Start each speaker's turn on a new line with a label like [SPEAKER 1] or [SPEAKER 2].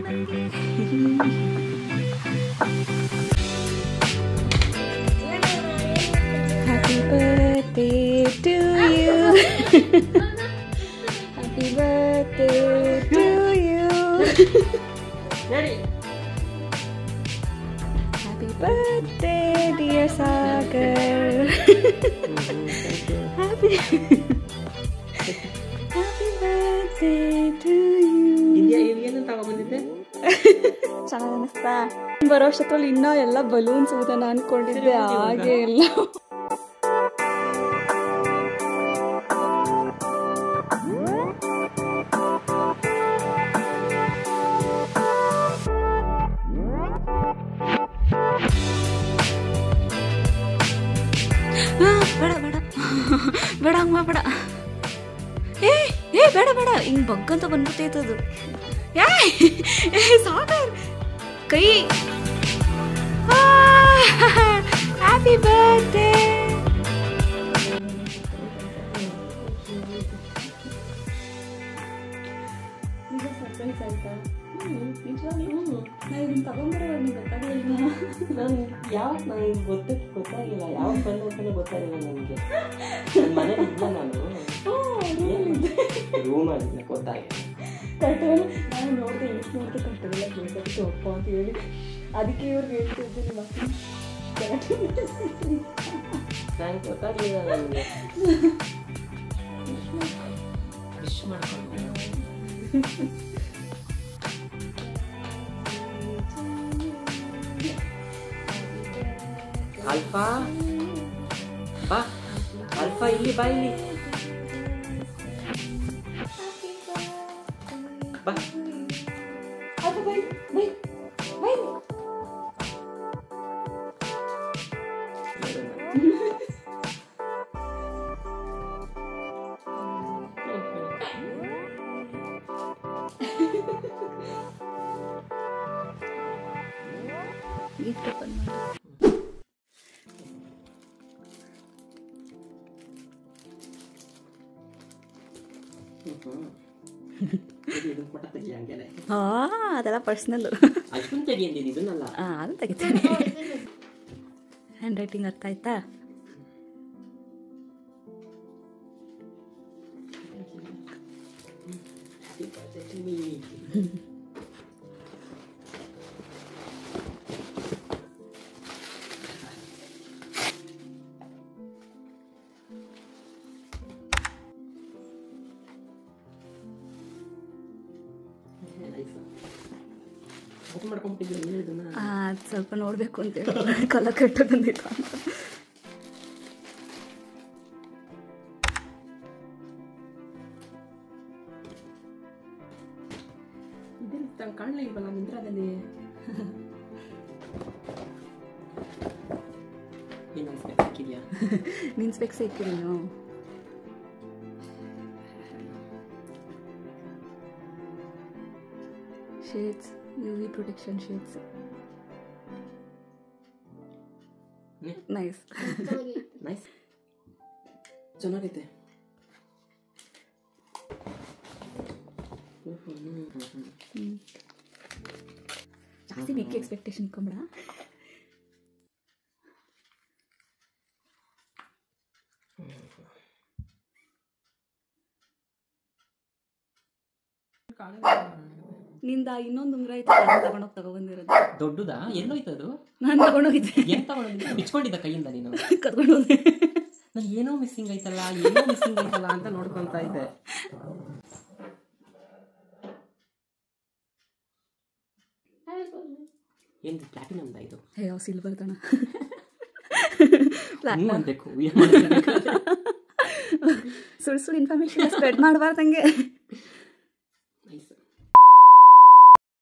[SPEAKER 1] ನನಗೆ. Happy birthday to you. Happy birthday to you.
[SPEAKER 2] Ready?
[SPEAKER 1] Happy birthday, dear Sagar. Happy birthday to you.
[SPEAKER 2] ಏನು ತಗೊಂಡ್ಬಂದಿದ್ದೆ?
[SPEAKER 1] ಚೆನ್ನಾಗಿ ಅನಿಸ್ತಾ? ಬರೋ ಅಷ್ಟರಲ್ಲಿ ಇನ್ನೂ ಎಲ್ಲ ಬಲೂನ್ಸ್ ಊದನ ಅನ್ಕೊಂಡಿದ್ದೆ, ಹಾಗೆ ಎಲ್ಲ. ಬೇಡ ಬೇಡ ಬೇಡ ಅಮ್ಮ ಬೇಡ. ಏ ಬೇಡ ಬೇಡ, ಹಿಂಗೆ ಬಗ್ಗಂತ ಬಂದ್ಬಿಟ್ಟೈತದು. ಸಾಗರ್ ಕೈ. Happy birthday. ಸರ್ಪ್ರೈಸ್ ಆಯ್ತಾ?
[SPEAKER 2] ನಾನು ಯಾವಾಗ ನನಗೆ ಗೊತ್ತಾಗಿಲ್ಲ, ಯಾವಾಗ ಬಂದು ಅಂತಾನೆ ಗೊತ್ತಾಗಿಲ್ಲ ನನಗೆ. ನನ್ನ ಮನೇಲಿ ಇದ್ದ ನಾನು ರೂಮಲ್ಲಿ ಗೊತ್ತಾಗಿಲ್ಲ.
[SPEAKER 1] ನಾನು ನೋಡಿದೆ, ನೋಡಿದೆ ಕಟ್ಟೋದಿಲ್ಲ ಕೇಳ್ಕೊಟ್ಟು ಅಪ್ಪ ಅಂತ ಹೇಳಿ, ಅದಕ್ಕೆ ಇವ್ರಿಗೆ ಹೇಳ್ತಿದ್ದೆ
[SPEAKER 2] ನಂಗೆ ಗೊತ್ತಾಗಲಿಲ್ಲ. ನನಗೆ ವಿಶ್ ಮಾಡ್ಕೊಂಡು ಅಲ್ಫಾ ಬಾ, ಅಲ್ಫಾ ಇಲ್ಲಿ ಬಾ, ಇಲ್ಲಿ ಬಾ.
[SPEAKER 1] ಗಿಫ್ಟ್ ಓಪನ್ ಮಾಡಿ. ಅದೆಲ್ಲ ಪರ್ಸ್ನಲ್.
[SPEAKER 2] ಅಷ್ಟೊಂದು ತೆಗಿಯಂದಿನಿ ಇದನ್ನಲ್ಲ.
[SPEAKER 1] ಅದು ತೆಗಿತೀನಿ. ಹ್ಯಾಂಡ್ ರೈಟಿಂಗ್ ಅರ್ಥ ಆಯ್ತಾ? ಅದು ಸ್ವಲ್ಪ ನೋಡಬೇಕು ಅಂತೇಳಿ ಕಲರ್ ಕಟ್ಟ ಬಂದಿತ್ತು ಅಂತ.
[SPEAKER 2] ಕಾಣಲೇ ಇಲ್ವಲ್ಲ ಮಿಂತ್ರಾದಲ್ಲಿ.
[SPEAKER 1] ನಿನ್ನ ಸ್ಪೆಕ್ಸ್ ಇಕ್ಕಿರಿ ನೀವು. Shades, UV protection shades. Nice
[SPEAKER 2] nice, ಚೆನ್ನಾಗೈತೆ.
[SPEAKER 1] ಜಾಸ್ತಿ ಬಿಗ್ ಎಕ್ಸ್ಪೆಕ್ಟೇಷನ್ ಇಟ್ಕೊಂಬೇಡ. ನಿಂದ ಇನ್ನೊಂದು ಉಂಗ್ರ ಐತೆ, ತಗೊಂಡೋಗಿ ತಗೊಬಂದಿರೋದು.
[SPEAKER 2] ದೊಡ್ಡದಾ? ಎಲ್ಲೋಯ್ತದು?
[SPEAKER 1] ನಾನು ತಗೊಂಡೋಗಿದ್ದೆ.
[SPEAKER 2] ಏನು ತಗೊಂಡೋಗಿದ್ದೆ? ಬಿಚ್ಕೊಂಡಿದ್ದ ಕೈಯಿಂದ ನೀನು?
[SPEAKER 1] ಕರ್ಕೊಂಡೋದೆ.
[SPEAKER 2] ನಾನು ಏನೋ ಮಿಸ್ಸಿಂಗ್ ಐತಲ್ಲ ಅಂತ ನೋಡ್ಕೊತಾ ಇದ್ದೆ. ಏನು ಪ್ಲಾಟಿನಮ್ದ ಇದು?
[SPEAKER 1] ಅಯ್ಯೋ ಸಿಲ್ವರ್ ತಣ.
[SPEAKER 2] ಅನ್ಬೇಕು
[SPEAKER 1] ಸುಳ್ಳು ಇನ್ಫಾರ್ಮೇಶನ್ ಸ್ಪ್ರೆಡ್ ಮಾಡಬಾರ್ದಂಗೆ.